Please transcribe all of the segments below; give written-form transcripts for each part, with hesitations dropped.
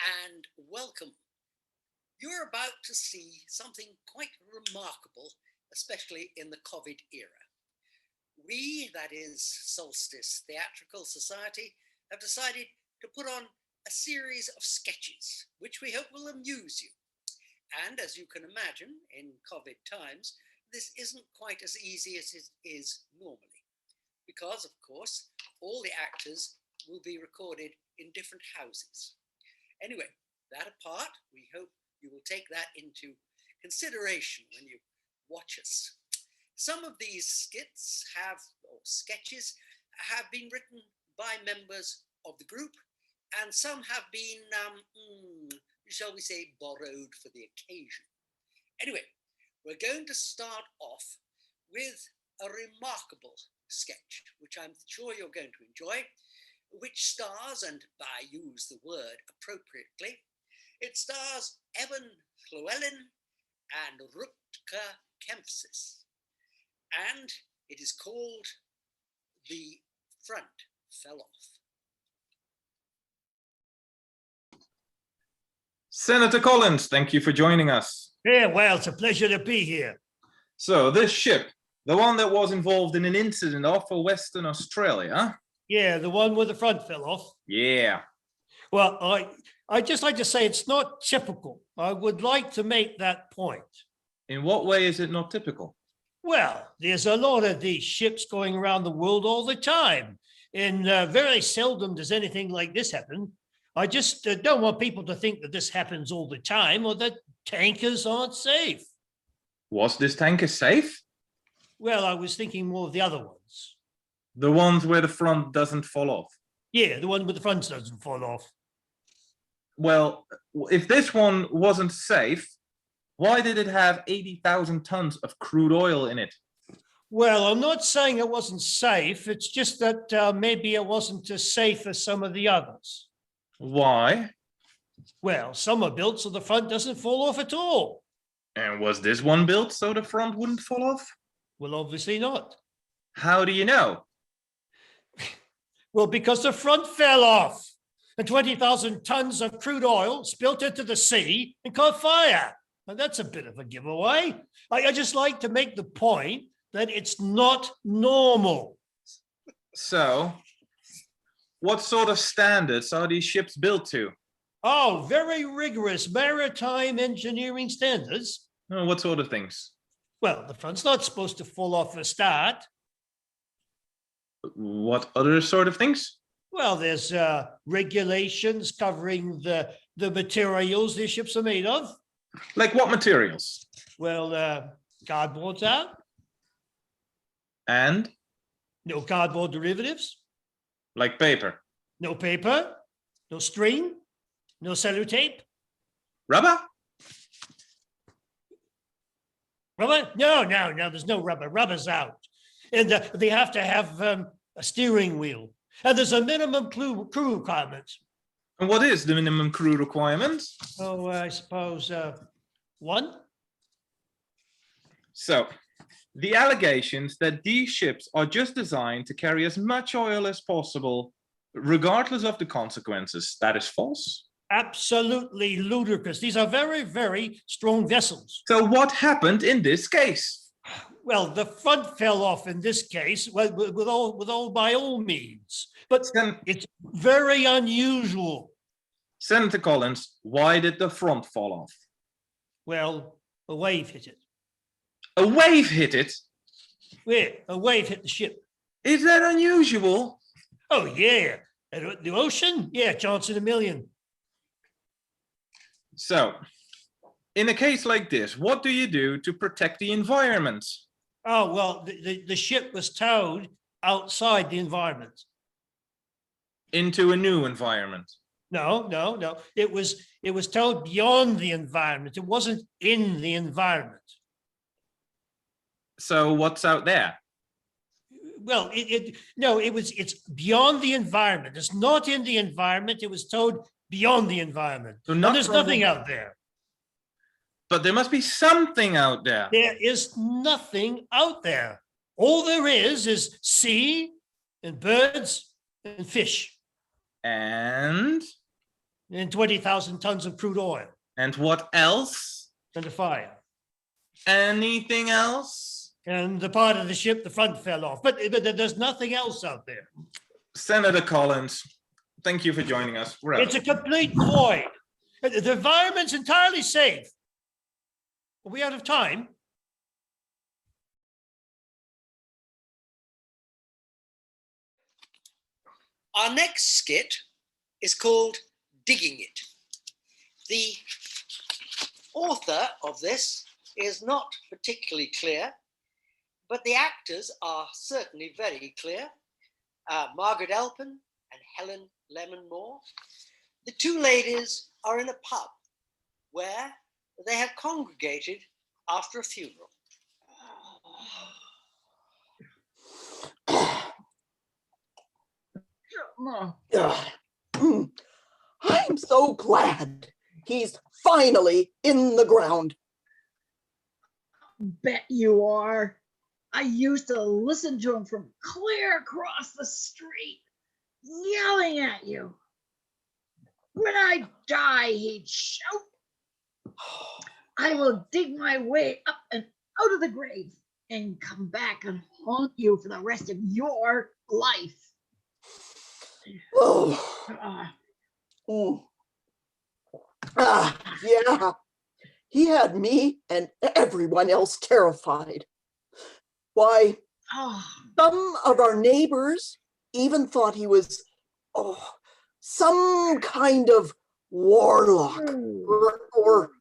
and welcome. You're about to see something quite remarkable, especially in the COVID era. We, that is Solstice Theatrical Society, have decided to put on a series of sketches, which we hope will amuse you. And as you can imagine, in COVID times, this isn't quite as easy as it is normally, because, of course, all the actors will be recorded in different houses. Anyway, that apart, we hope you will take that into consideration when you watch us. Some of these skits or sketches have been written by members of the group, and some have been, shall we say, borrowed for the occasion. Anyway, we're going to start off with a remarkable sketch, which I'm sure you're going to enjoy, which stars, and I use the word appropriately, it stars Evan Llewellyn and Rutger Kempsis, and it is called The Front Fell Off. Senator Collins, thank you for joining us. Yeah, well, it's a pleasure to be here. So this ship, the one that was involved in an incident off of Western Australia. Yeah, the one where the front fell off. Yeah. Well, I'd just like to say it's not typical. I would like to make that point. In what way is it not typical? Well, there's a lot of these ships going around the world all the time, and very seldom does anything like this happen. I just don't want people to think that this happens all the time or that tankers aren't safe. Was this tanker safe? Well, I was thinking more of the other ones. The ones where the front doesn't fall off? Yeah, the one with the front doesn't fall off. Well, if this one wasn't safe, why did it have 80,000 tons of crude oil in it? Well, I'm not saying it wasn't safe. It's just that maybe it wasn't as safe as some of the others. Why? Well, some are built so the front doesn't fall off at all. And was this one built so the front wouldn't fall off? Well, obviously not. How do you know? Well, because the front fell off and 20,000 tons of crude oil spilt into the sea and caught fire. And that's a bit of a giveaway. I just like to make the point that it's not normal. So, what sort of standards are these ships built to? Oh, very rigorous maritime engineering standards. What sort of things? Well, the front's not supposed to fall off a start. What other sort of things? Well, there's regulations covering the materials these ships are made of. Like what materials? Well, cardboard's out. And? No cardboard derivatives. Like paper? No paper. No string. No sellotape. Rubber? Rubber? No, there's no rubber. Rubber's out. And they have to have a steering wheel. And there's a minimum crew requirement. And what is the minimum crew requirement? Oh, I suppose one. So, the allegations that these ships are just designed to carry as much oil as possible, regardless of the consequences, that is false? Absolutely ludicrous. These are very, very strong vessels. So what happened in this case? Well, the front fell off in this case, by all means, but it's very unusual. Senator Collins, why did the front fall off? Well, a wave hit it. A wave hit it? Yeah, a wave hit the ship. Is that unusual? Oh, yeah. The ocean? Yeah, chance in a million. So, in a case like this, what do you do to protect the environment? Oh, well, the ship was towed outside the environment. Into a new environment? No. It was towed beyond the environment. It wasn't in the environment. So what's out there? Well, it's beyond the environment. It's not in the environment. It was towed beyond the environment. So there's nothing out there. But there must be something out there. There is nothing out there. All there is sea and birds and fish. And? And 20,000 tons of crude oil. And what else? And a fire. Anything else? And the part of the ship, the front fell off. But there's nothing else out there. Senator Collins, thank you for joining us. We're out. It's a complete void. The environment's entirely safe. Are we out of time? Our next skit is called Digging It. The author of this is not particularly clear, but the actors are certainly very clear. Margaret Elpin and Helen Lemon-Moore. The two ladies are in a pub where they have congregated after a funeral. I'm so glad he's finally in the ground. Bet you are. I used to listen to him from clear across the street, yelling at you. When I die, he'd shout, I will dig my way up and out of the grave and come back and haunt you for the rest of your life. Oh. Yeah. He had me and everyone else terrified. Why, some of our neighbors even thought he was some kind of warlock or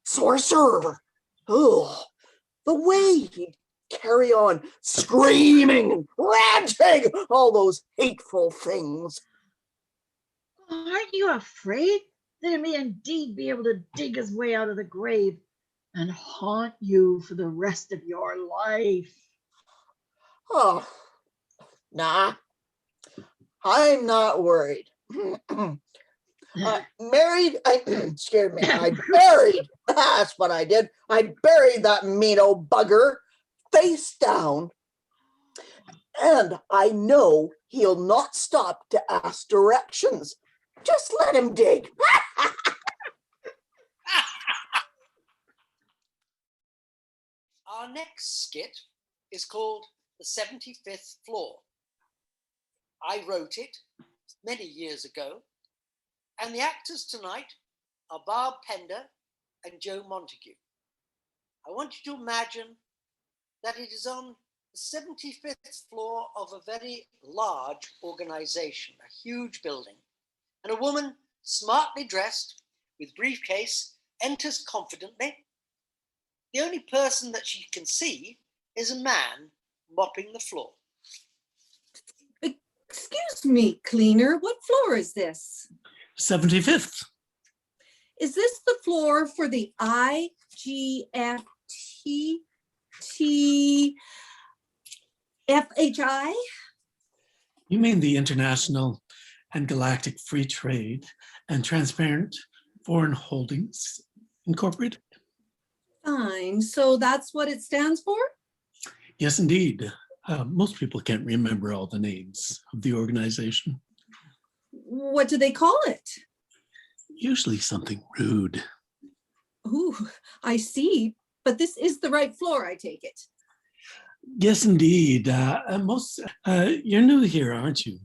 sorcerer. Oh, the way he'd carry on screaming and ranting all those hateful things. Aren't you afraid that he may indeed be able to dig his way out of the grave and haunt you for the rest of your life? Oh, nah, I'm not worried. Excuse me, I buried, that's what I did. I buried that mean old bugger face down. And I know he'll not stop to ask directions. Just let him dig. Our next skit is called The 75th Floor. I wrote it many years ago, and the actors tonight are Barb Pender and Joe Montague. I want you to imagine that it is on the 75th floor of a very large organization, a huge building, and a woman, smartly dressed, with briefcase, enters confidently. The only person that she can see is a man mopping the floor. Excuse me, cleaner, what floor is this? 75th. Is this the floor for the IGFT FHI? You mean the International and Galactic Free Trade and Transparent Foreign Holdings Incorporated? Fine, so that's what it stands for? Yes, indeed. Most people can't remember all the names of the organization. What do they call it? Usually something rude. Ooh, I see, but this is the right floor, I take it. Yes, indeed. You're new here, aren't you?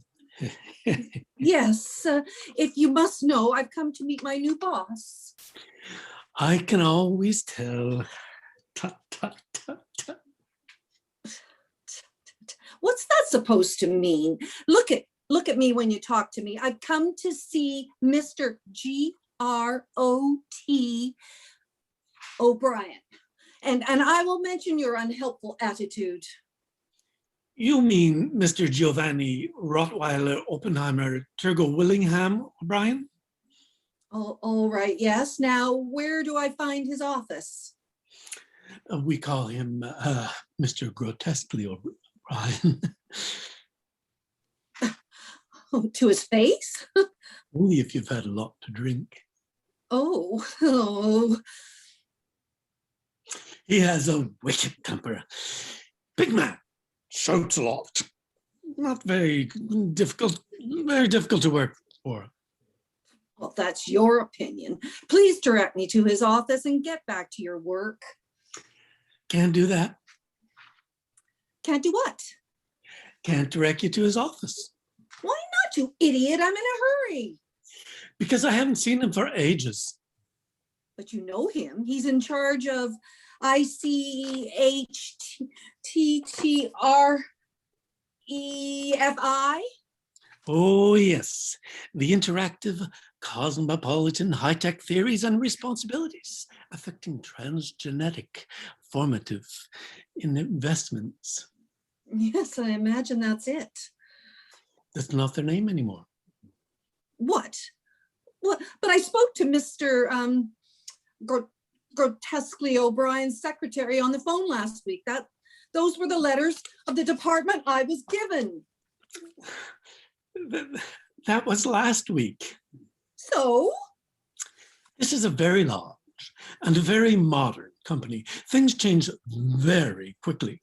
Yes, if you must know, I've come to meet my new boss. I can always tell. Tut, tut, tut, tut. What's that supposed to mean? Look at me when you talk to me. I've come to see Mr. G.R.O.T. O'Brien. And I will mention your unhelpful attitude. You mean Mr. Giovanni Rottweiler Oppenheimer Turgo Willingham O'Brien? Oh, all right, yes. Now, where do I find his office? We call him Mr. Grotesquely O'Brien. Oh, to his face? Only if you've had a lot to drink. Oh. He has a wicked temper. Big man, shouts a lot. Not very difficult to work for. Well, that's your opinion. Please direct me to his office and get back to your work. Can't do that. Can't do what? Can't direct you to his office. Why not, you idiot? I'm in a hurry. Because I haven't seen him for ages. But you know him. He's in charge of ICHTTREFI. Oh, yes. The interactive cosmopolitan high-tech theories and responsibilities affecting transgenetic formative investments. Yes, I imagine that's it. That's not their name anymore. What? What? But I spoke to Mr. Grotesquely O'Brien's secretary on the phone last week. Those were the letters of the department I was given. That was last week. So? This is a very large and a very modern company. Things change very quickly.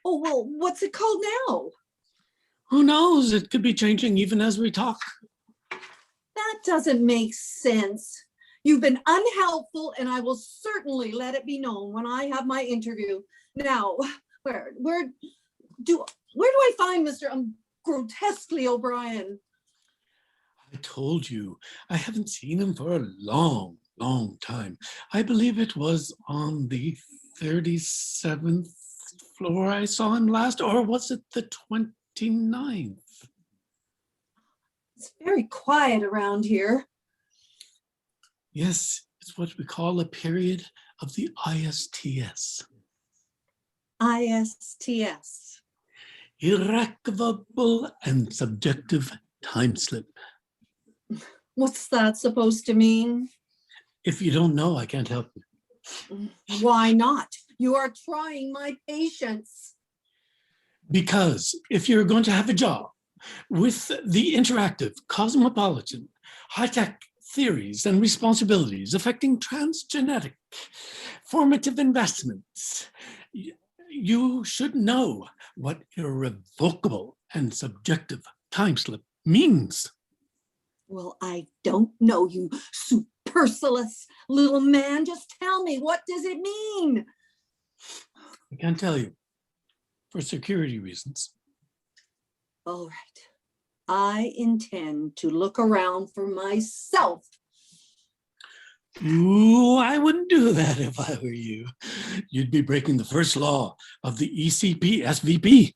Oh, well, what's it called now? Who knows? It could be changing even as we talk. That doesn't make sense. You've been unhelpful, and I will certainly let it be known when I have my interview. Now, where do I find Mr. Grotesquely O'Brien? I told you, I haven't seen him for a long, long time. I believe it was on the 37th floor I saw him last, or was it the 29th? It's very quiet around here. Yes, it's what we call a period of the ISTS. ISTS. Irrecoverable and subjective time slip. What's that supposed to mean? If you don't know, I can't help you. Why not? You are trying my patience. Because if you're going to have a job with the interactive, cosmopolitan, high-tech theories and responsibilities affecting transgenetic formative investments, you should know what irrevocable and subjective time slip means. Well, I don't know, you supercilious little man. Just tell me, what does it mean? I can't tell you for security reasons. All right. I intend to look around for myself. Ooh, I wouldn't do that if I were you. You'd be breaking the first law of the ECP SVP.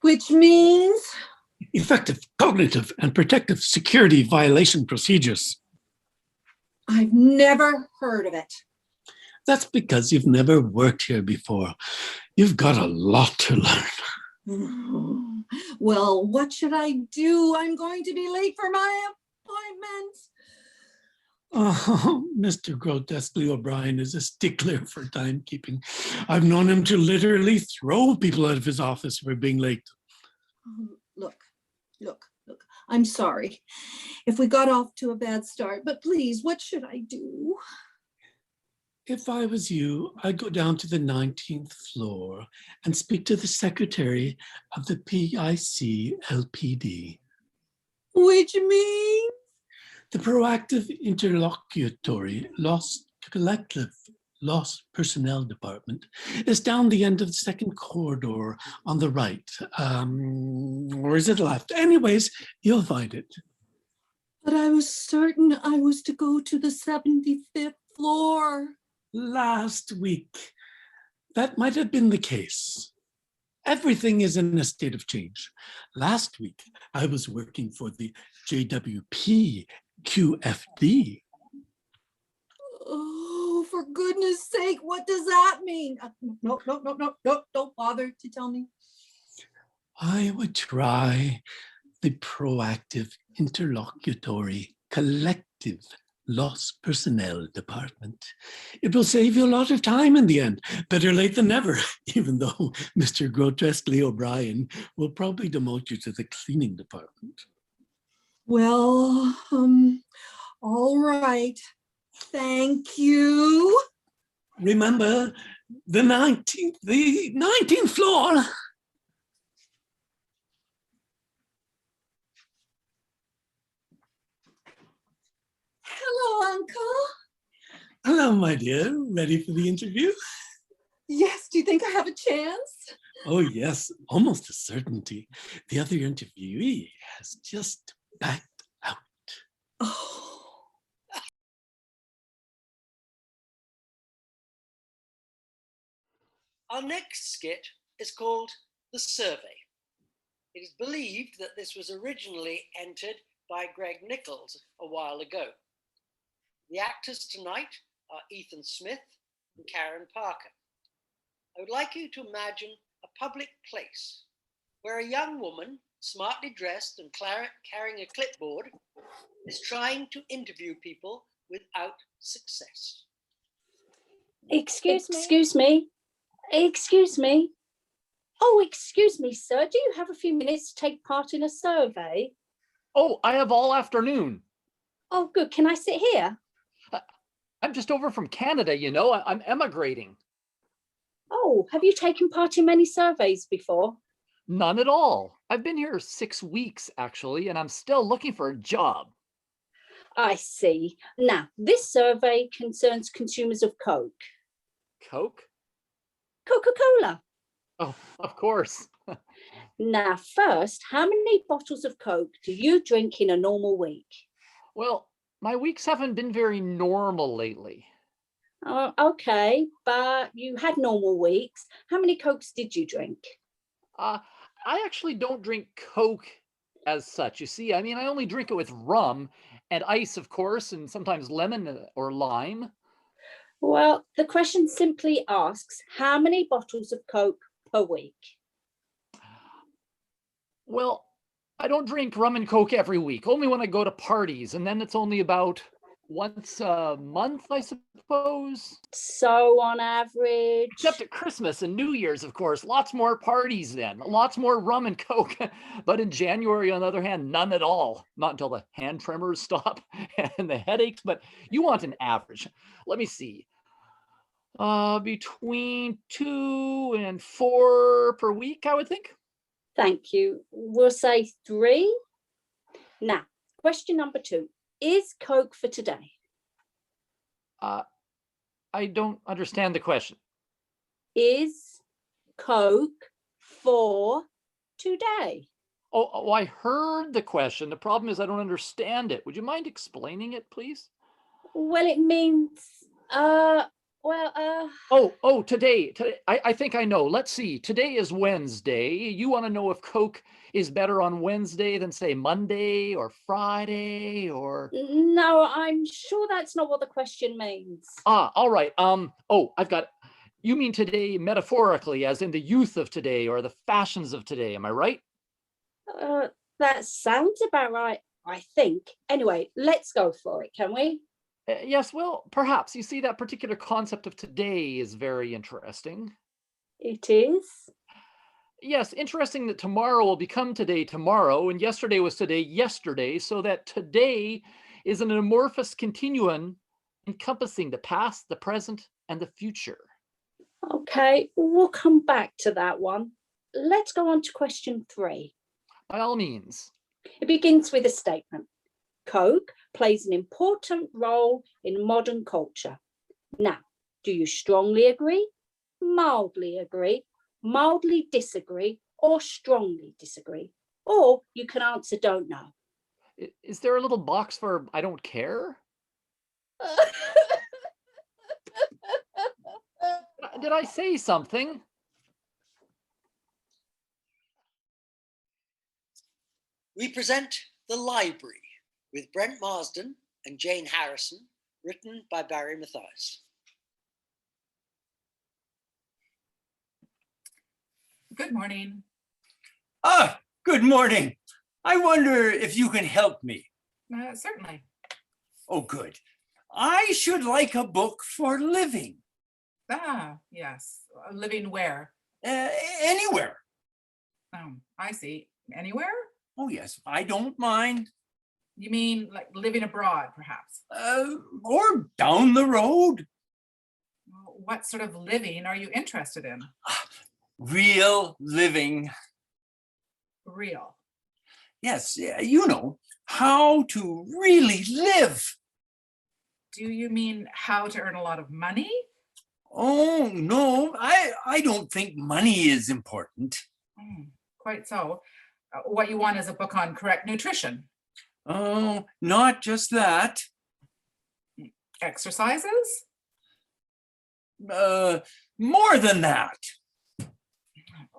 Which means? Effective cognitive and protective security violation procedures. I've never heard of it. That's because you've never worked here before. You've got a lot to learn. Well, what should I do? I'm going to be late for my appointment. Oh, Mr. Grotesquely O'Brien is a stickler for timekeeping. I've known him to literally throw people out of his office for being late. Look. I'm sorry if we got off to a bad start, but please, what should I do? If I was you, I'd go down to the 19th floor and speak to the secretary of the PIC LPD. Which means? The proactive interlocutory collective loss personnel department is down the end of the second corridor on the right. Or is it left? Anyways, you'll find it. But I was certain I was to go to the 75th floor. Last week, that might have been the case. Everything is in a state of change. Last week, I was working for the JWP QFD. Oh, for goodness sake, what does that mean? No, don't bother to tell me. I would try the proactive interlocutory collective loss personnel department. It will save you a lot of time in the end. Better late than never, even though Mr. Grotesquely O'Brien will probably demote you to the cleaning department. Well, all right. Thank you. Remember, the 19th floor. Now, my dear, ready for the interview? Yes, do you think I have a chance? Oh, yes, almost a certainty. The other interviewee has just backed out. Oh, Our next skit is called The Survey. It is believed that this was originally entered by Greg Nichols a while ago. The actors tonight are Ethan Smith and Karen Parker. I would like you to imagine a public place where a young woman, smartly dressed and carrying a clipboard, is trying to interview people without success. Excuse me. Oh, excuse me, sir. Do you have a few minutes to take part in a survey? Oh, I have all afternoon. Oh, good. Can I sit here? I'm just over from Canada, you know. I'm emigrating. Oh, have you taken part in many surveys before? None at all. I've been here 6 weeks, actually, and I'm still looking for a job. I see. Now, this survey concerns consumers of Coke. Coke? Coca-Cola. Oh, of course. Now, first, how many bottles of Coke do you drink in a normal week? Well, my weeks haven't been very normal lately. Oh, okay, but you had normal weeks. How many Cokes did you drink? I actually don't drink Coke as such. You see, I mean, I only drink it with rum and ice, of course, and sometimes lemon or lime. Well, the question simply asks, how many bottles of Coke per week? Well, I don't drink rum and Coke every week, only when I go to parties, and then it's only about once a month, I suppose. So on average. Except at Christmas and New Year's, of course, lots more parties then, lots more rum and Coke. But in January, on the other hand, none at all. Not until the hand tremors stop and the headaches, but you want an average. Let me see. Between 2 and 4 per week, I would think. Thank you. We'll say 3. Now, question number 2. Is Coke for today? I don't understand the question. Is Coke for today? Oh, I heard the question. The problem is I don't understand it. Would you mind explaining it, please? Well, it means, Oh, today. I think I know. Let's see. Today is Wednesday. You want to know if Coke is better on Wednesday than, say, Monday or Friday or... No, I'm sure that's not what the question means. All right. I've got... You mean today metaphorically, as in the youth of today or the fashions of today. Am I right? That sounds about right, I think. Anyway, let's go for it, can we? Yes, well, perhaps. You see, that particular concept of today is very interesting. It is? Yes, interesting that tomorrow will become today tomorrow, and yesterday was today yesterday, so that today is an amorphous continuum encompassing the past, the present, and the future. Okay, we'll come back to that one. Let's go on to question 3. By all means. It begins with a statement. Coke plays an important role in modern culture. Now, do you strongly agree, mildly disagree, or strongly disagree? Or you can answer don't know. Is there a little box for I don't care? Did I say something? We present The Library with Brent Marsden and Jane Harrison, written by Barry Mathias. Good morning. Good morning. I wonder if you can help me. Certainly. Oh, good. I should like a book for living. Yes. Living where? Anywhere. I see. Anywhere? Oh, yes. I don't mind. You mean like living abroad, perhaps? Or down the road. What sort of living are you interested in? Real living. Real. Yes, you know, how to really live. Do you mean how to earn a lot of money? Oh, no, I don't think money is important. Quite so. What you want is a book on correct nutrition. Oh, not just that. Exercises? More than that.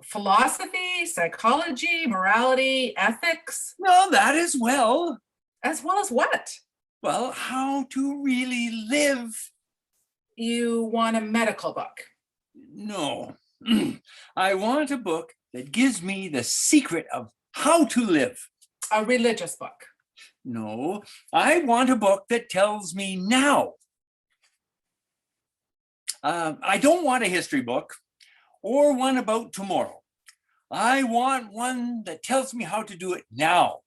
Philosophy, psychology, morality, ethics? Well, that as well. As well as what? Well, how to really live. You want a medical book? No, I want a book that gives me the secret of how to live. A religious book? No, I want a book that tells me now. I don't want a history book or one about tomorrow. I want one that tells me how to do it now.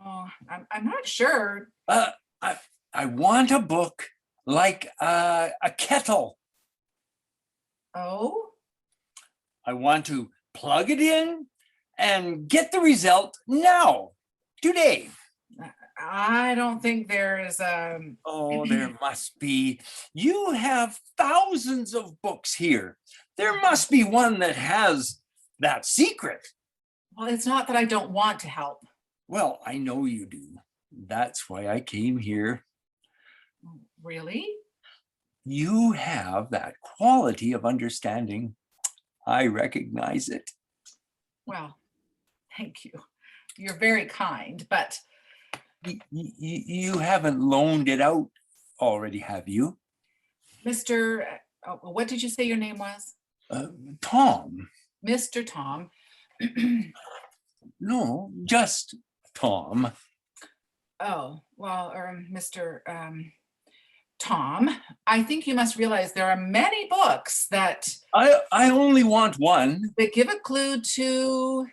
Oh, I'm not sure. I want a book like a kettle. Oh? I want to plug it in and get the result now, today. I don't think there is Oh, there must be. You have thousands of books here. There must be one that has that secret. Well, it's not that I don't want to help. Well, I know you do. That's why I came here. Really? You have that quality of understanding. I recognize it. Well, thank you. You're very kind, but You haven't loaned it out already, have you? Mr. What did you say your name was? Tom. Mr. Tom. No, just Tom. Oh, well, Mr. Tom, I think you must realize there are many books that I only want one. that give a clue to.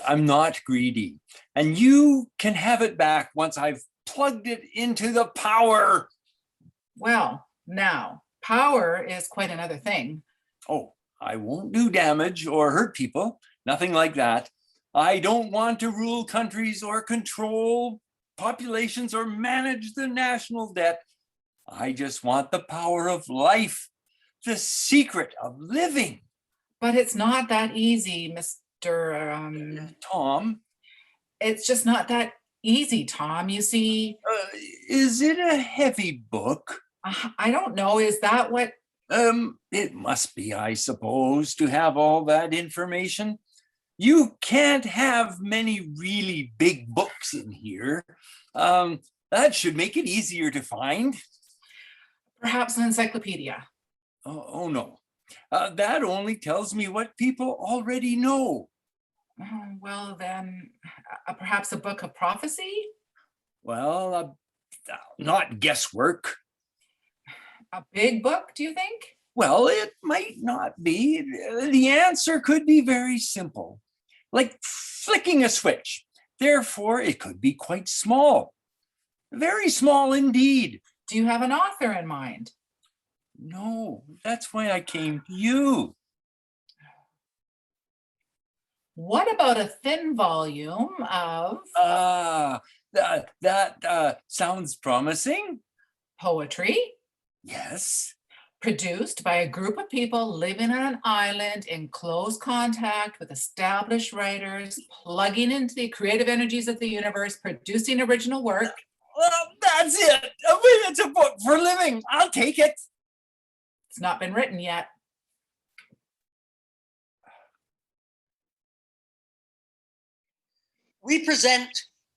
I'm not greedy. And you can have it back once I've plugged it into the power. Well, now, power is quite another thing. Oh, I won't do damage or hurt people. Nothing like that. I don't want to rule countries or control populations or manage the national debt. I just want the power of life, the secret of living. But it's not that easy, Mr. Tom. It's just not that easy, Tom. You see. Is it a heavy book? I don't know. Is that what? It must be, I suppose, to have all that information. You can't have many really big books in here. That should make it easier to find. Perhaps an encyclopedia. Oh no. That only tells me what people already know. Well, then, perhaps a book of prophecy? Well, not guesswork. A big book, do you think? Well, it might not be. The answer could be very simple, like flicking a switch. Therefore, it could be quite small. Very small indeed. Do you have an author in mind? No, that's why I came to you. What about a thin volume of that sounds promising. Poetry? Yes. Produced by a group of people living on an island in close contact with established writers, plugging into the creative energies of the universe, producing original work. Well, that's it. It's a book for living. I'll take it. It's not been written yet. We present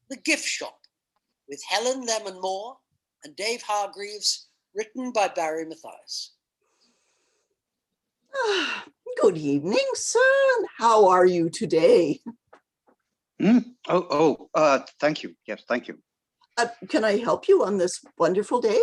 The Gift Shop with Helen Lemon Moore and Dave Hargreaves, written by Barry Mathias. Good evening, son. How are you today? Thank you. Yes, thank you. Can I help you on this wonderful day?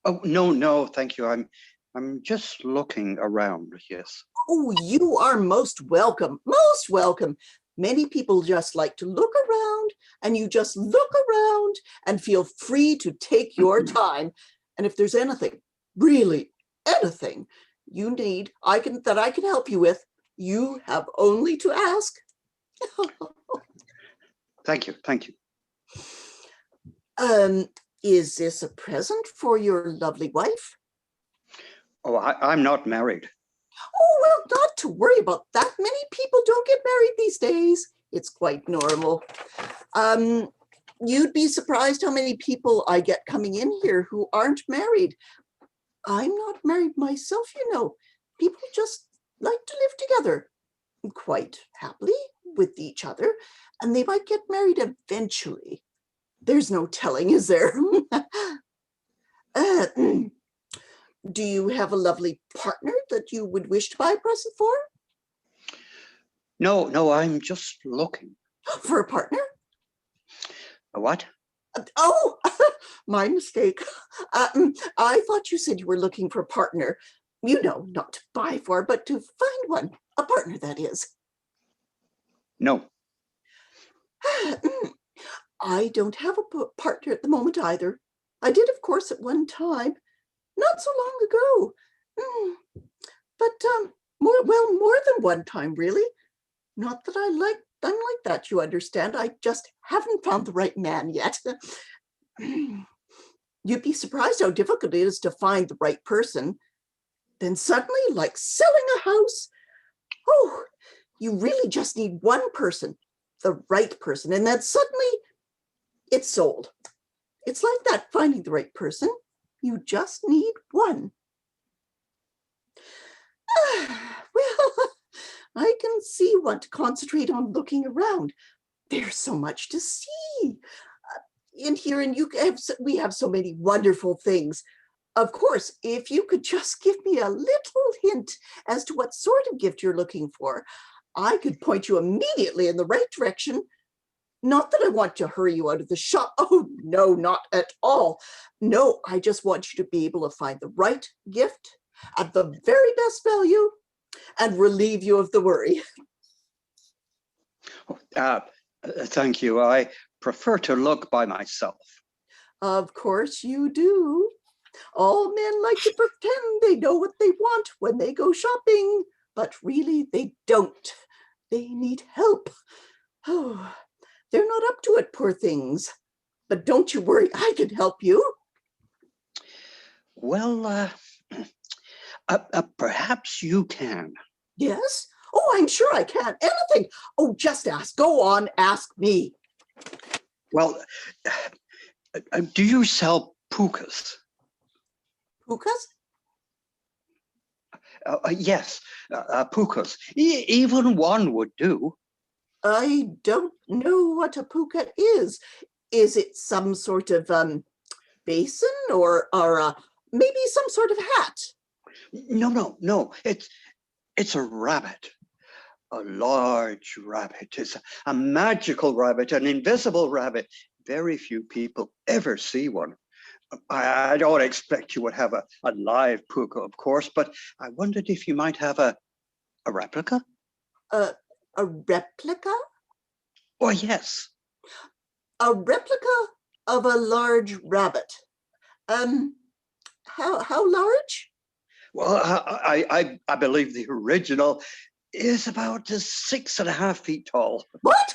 Oh, no, thank you. I'm just looking around, yes. Oh, you are most welcome, most welcome. Many people just like to look around, and you just look around and feel free to take your time. And if there's anything, really anything you need I can help you with, you have only to ask. Thank you. Is this a present for your lovely wife? Oh, I'm not married. Oh, well, not to worry about that. Many people don't get married these days. It's quite normal. You'd be surprised how many people I get coming in here who aren't married. I'm not married myself, you know. People just like to live together quite happily with each other, and they might get married eventually. There's no telling, is there? Do you have a lovely partner that you would wish to buy a present for? No, I'm just looking. For a partner? A what? Oh, my mistake. I thought you said you were looking for a partner. You know, not to buy for, but to find one. A partner, that is. No. I don't have a partner at the moment either. I did, of course, at one time, not so long ago. But more than one time, really. Not that I'm like that, you understand. I just haven't found the right man yet. You'd be surprised how difficult it is to find the right person. Then suddenly, like selling a house, oh, you really just need one person, the right person, and then suddenly it's sold. It's like that, finding the right person. You just need one. Well, I can see you want to concentrate on looking around. There's so much to see in here, and we have so many wonderful things. Of course, if you could just give me a little hint as to what sort of gift you're looking for, I could point you immediately in the right direction. Not that I want to hurry you out of the shop. Oh, no, not at all. No, I just want you to be able to find the right gift at the very best value and relieve you of the worry. Thank you. I prefer to look by myself. Of course you do. All men like to pretend they know what they want when they go shopping, but really they don't. They need help. Oh, they're not up to it, poor things. But don't you worry, I can help you. Well, perhaps you can. Yes? Oh, I'm sure I can. Anything. Oh, just ask. Go on, ask me. Well, do you sell pukas? Pukas? Yes, pukas. Even one would do. I don't know what a puka is. Is it some sort of basin or maybe some sort of hat? No. It's a rabbit. A large rabbit. It's a magical rabbit, an invisible rabbit. Very few people ever see one. I don't expect you would have a live puka, of course, but I wondered if you might have a replica? A replica? Oh, yes. A replica of a large rabbit. How large? Well, I believe the original is about 6.5 feet tall. What?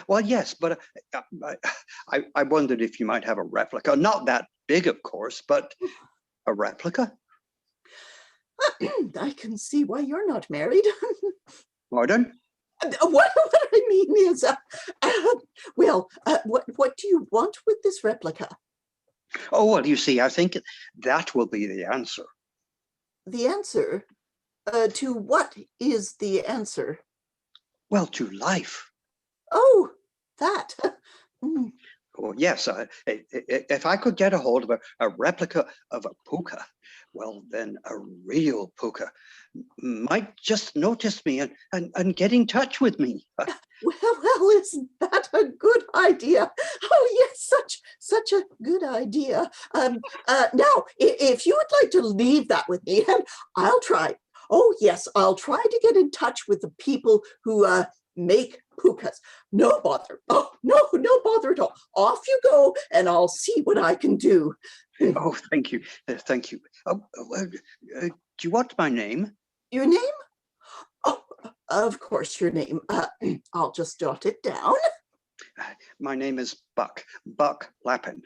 Well, yes, but I wondered if you might have a replica. Not that big, of course, but a replica. I can see why you're not married. Pardon? What I mean is, what do you want with this replica? Oh, well, you see, I think that will be the answer. The answer? To what is the answer? Well, to life. Oh, that. Oh, yes, if I could get a hold of a replica of a puka, well, then a real puka might just notice me and get in touch with me. Well, isn't that a good idea? Oh, yes, such a good idea. Now, if you would like to leave that with me, and I'll try. Oh, yes, I'll try to get in touch with the people who make pukas. No bother. Oh, no bother at all. Off you go, and I'll see what I can do. Oh, thank you. Thank you. Do you want my name? Your name? Oh, of course, your name. I'll just jot it down. My name is Buck Lappin.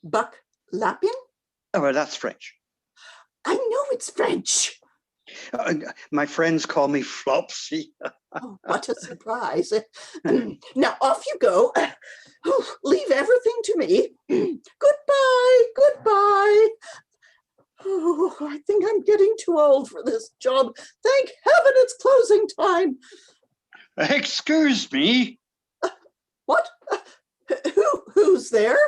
Buck Lapin? Oh, well, that's French. I know it's French. My friends call me Flopsy. Oh, what a surprise. Now off you go. Leave everything to me. Goodbye, goodbye. Oh, I think I'm getting too old for this job. Thank heaven it's closing time. Excuse me. What? Who's there?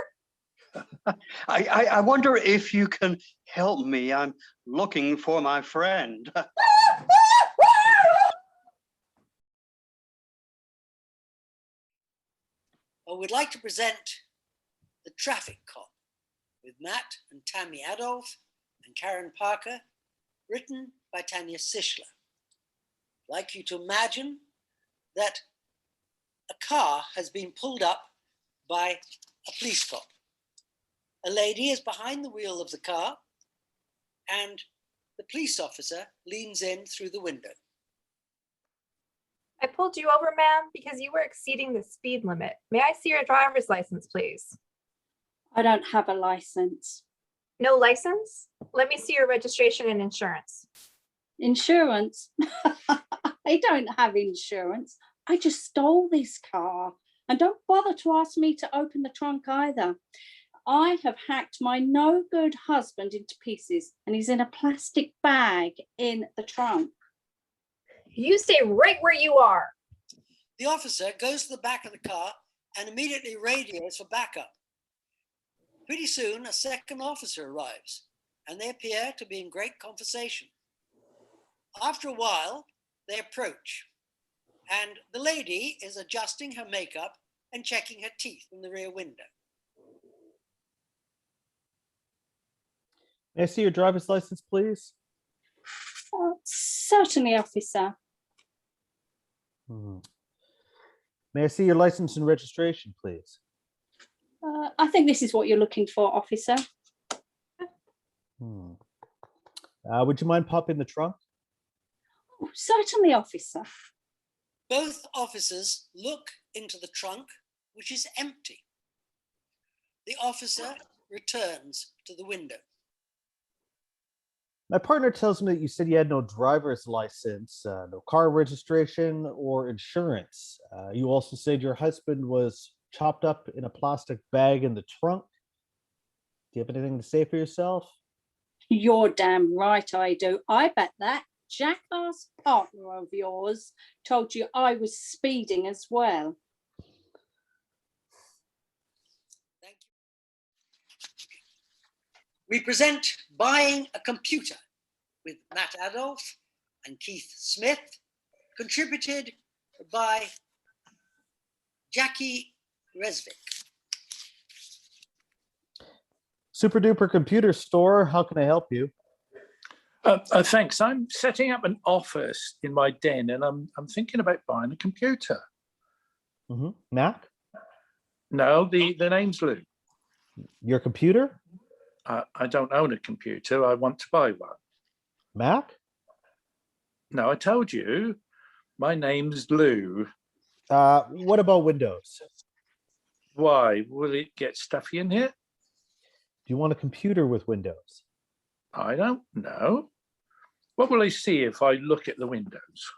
I wonder if you can help me. I'm looking for my friend. I would like to present The Traffic Cop with Matt and Tammy Adolf and Karen Parker, written by Tanya Sischler. I'd like you to imagine that a car has been pulled up by a police cop. A lady is behind the wheel of the car and the police officer leans in through the window. I pulled you over, ma'am, because you were exceeding the speed limit. May I see your driver's license, please? I don't have a license. No license? Let me see your registration and insurance. Insurance? I don't have insurance. I just stole this car. And don't bother to ask me to open the trunk either. I have hacked my no good husband into pieces and he's in a plastic bag in the trunk. You stay right where you are. The officer goes to the back of the car and immediately radios for backup. Pretty soon, a second officer arrives and they appear to be in great conversation. After a while, they approach and the lady is adjusting her makeup and checking her teeth in the rear window. May I see your driver's license, please? Certainly, officer. May I see your license and registration, please? I think this is what you're looking for, officer. Would you mind popping the trunk? Oh, certainly, officer. Both officers look into the trunk, which is empty. The officer returns to the window. My partner tells me that you said you had no driver's license, no car registration or insurance. You also said your husband was chopped up in a plastic bag in the trunk. Do you have anything to say for yourself? You're damn right I do. I bet that jackass partner of yours told you I was speeding as well. Thank you. We present Buying a Computer with Matt Adolf and Keith Smith, contributed by Jackie Resvick. Super Duper Computer Store, how can I help you? Thanks. I'm setting up an office in my den and I'm thinking about buying a computer. Mac? No, the name's Lou. Your computer? I don't own a computer. I want to buy one. Mac? No, I told you. My name's Lou. What about Windows? Why? Will it get stuffy in here? Do you want a computer with Windows? I don't know. What will I see if I look at the windows?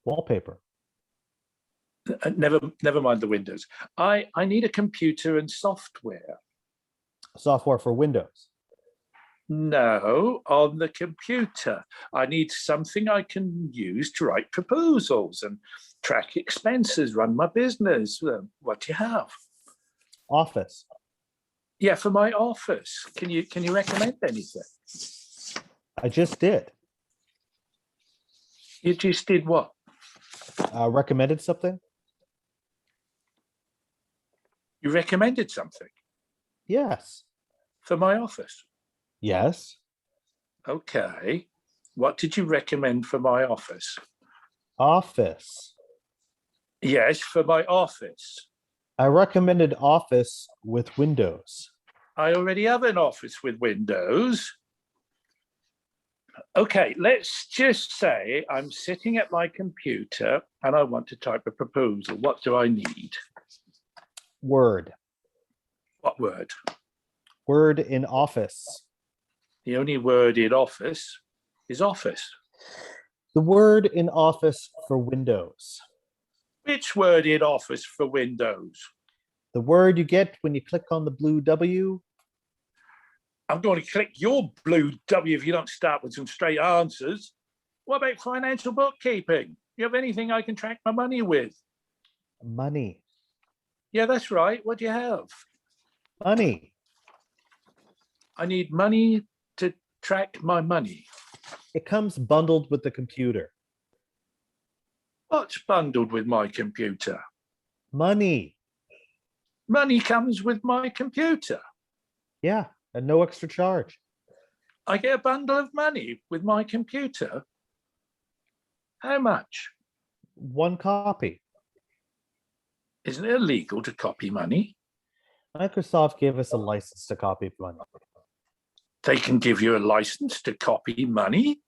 Wallpaper. Never mind the windows. I need a computer and software. Software for Windows? No, on the computer. I need something I can use to write proposals and track expenses, run my business. What do you have? Office. Yeah, for my office. Can you recommend anything? I just did. You just did what? Recommended something? You recommended something? Yes. For my office? Yes. Okay. What did you recommend for my office? Office. Yes, for my office. I recommended Office with Windows. I already have an office with Windows. Okay, let's just say I'm sitting at my computer and I want to type a proposal. What do I need? Word. What word? Word in office. The only word in office is office. The word in office for Windows. Which word in office for Windows? The word you get when you click on the blue W. I'm going to click your blue W if you don't start with some straight answers. What about financial bookkeeping? You have anything I can track my money with? Money. Yeah, that's right. What do you have? Money. I need money to track my money. It comes bundled with the computer. What's bundled with my computer? Money. Money comes with my computer. Yeah, and no extra charge. I get a bundle of money with my computer. How much? 1 copy. Isn't it illegal to copy money? Microsoft gave us a license to copy money. They can give you a license to copy money?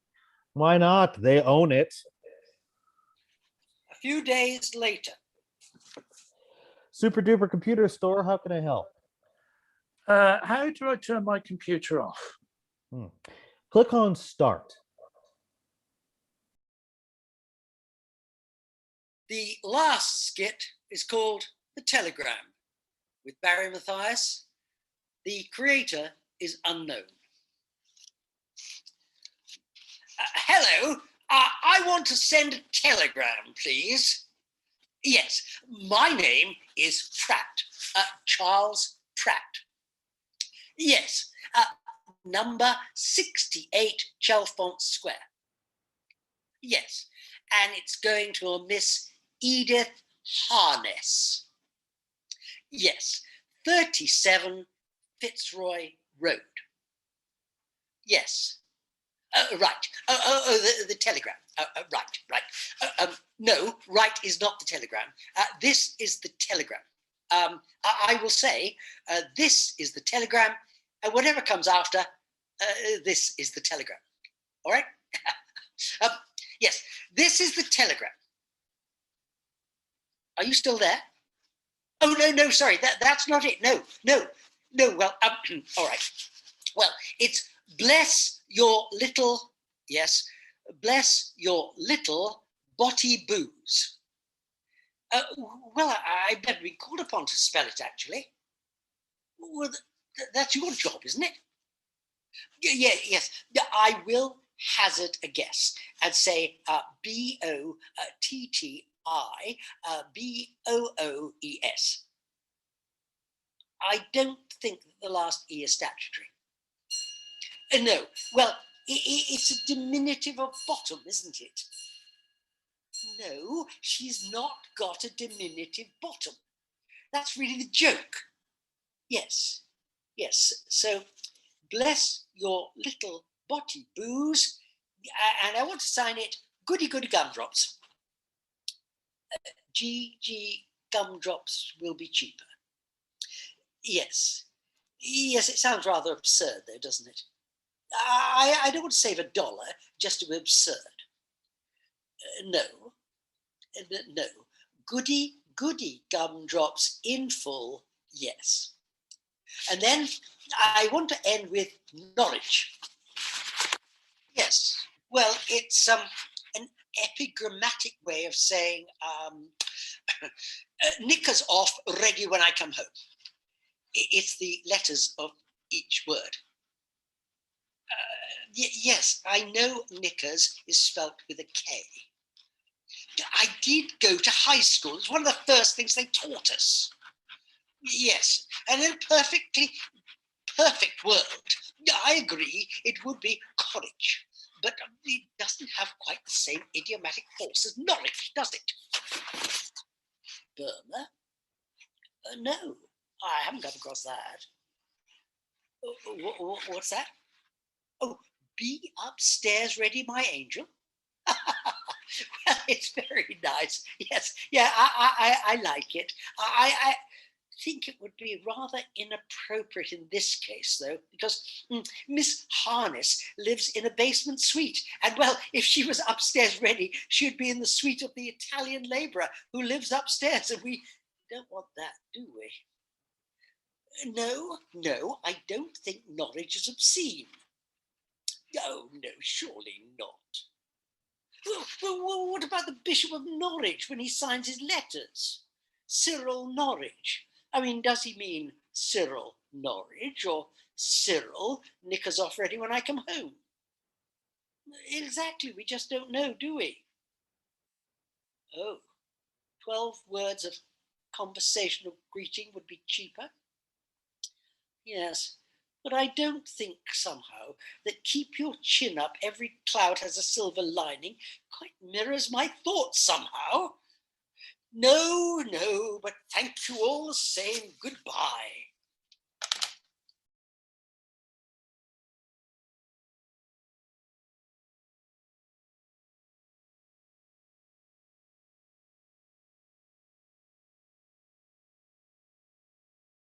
Why not? They own it. A few days later. Super duper computer store, how can I help? How do I turn my computer off? Click on Start. The last skit is called The Telegram, with Barry Mathias. The creator is unknown. Hello, I want to send a telegram, please. Yes, my name is Pratt, Charles Pratt. Yes, number 68 Chalfont Square. Yes, and it's going to a Miss Edith Harness. Yes, 37 Fitzroy Road. Yes. Right. The telegram. Right. No, right is not the telegram. This is the telegram. I will say, this is the telegram, and whatever comes after, this is the telegram. All right? Yes, this is the telegram. Are you still there? Oh, no, sorry, that's not it. No, well, all right. Well, it's bless your little, yes, bless your little botty booze. Well, I better be called upon to spell it, actually. Well, that's your job, isn't it? Yeah, yes, I will hazard a guess and say BOTTI BOOES. I don't think that the last E is statutory. No, well, it's a diminutive of bottom, isn't it? No, she's not got a diminutive bottom. That's really the joke. Yes. So, bless your little botty booze, and I want to sign it Goody Goody Gumdrops. GG Gumdrops will be cheaper. Yes, it sounds rather absurd though, doesn't it? I don't want to save $1 just to be absurd. No. Goody Goody Gumdrops in full, yes. And then I want to end with Norwich. Yes, well, it's an epigrammatic way of saying knickers off, ready when I come home. It's the letters of each word. Yes, I know knickers is spelt with a K. I did go to high school. It's one of the first things they taught us. Yes, and in a perfect world, I agree, it would be college, but it doesn't have quite the same idiomatic force as Norwich, does it? Burma? No, I haven't come across that. What's that? Oh, be upstairs ready, my angel. Well, it's very nice. Yes, yeah, I like it. I think it would be rather inappropriate in this case, though, because Miss Harness lives in a basement suite. And, well, if she was upstairs ready, she'd be in the suite of the Italian labourer who lives upstairs, and we don't want that, do we? No, no, I don't think Norwich is obscene. Oh, no, surely not. Well, what about the Bishop of Norwich when he signs his letters? Cyril Norwich. I mean, does he mean Cyril Norwich or Cyril knickers off ready when I come home? Exactly, we just don't know, do we? Oh, 12 words of conversational greeting would be cheaper. Yes, but I don't think somehow that keep your chin up, every cloud has a silver lining, quite mirrors my thoughts somehow. No, no, but thank you all the same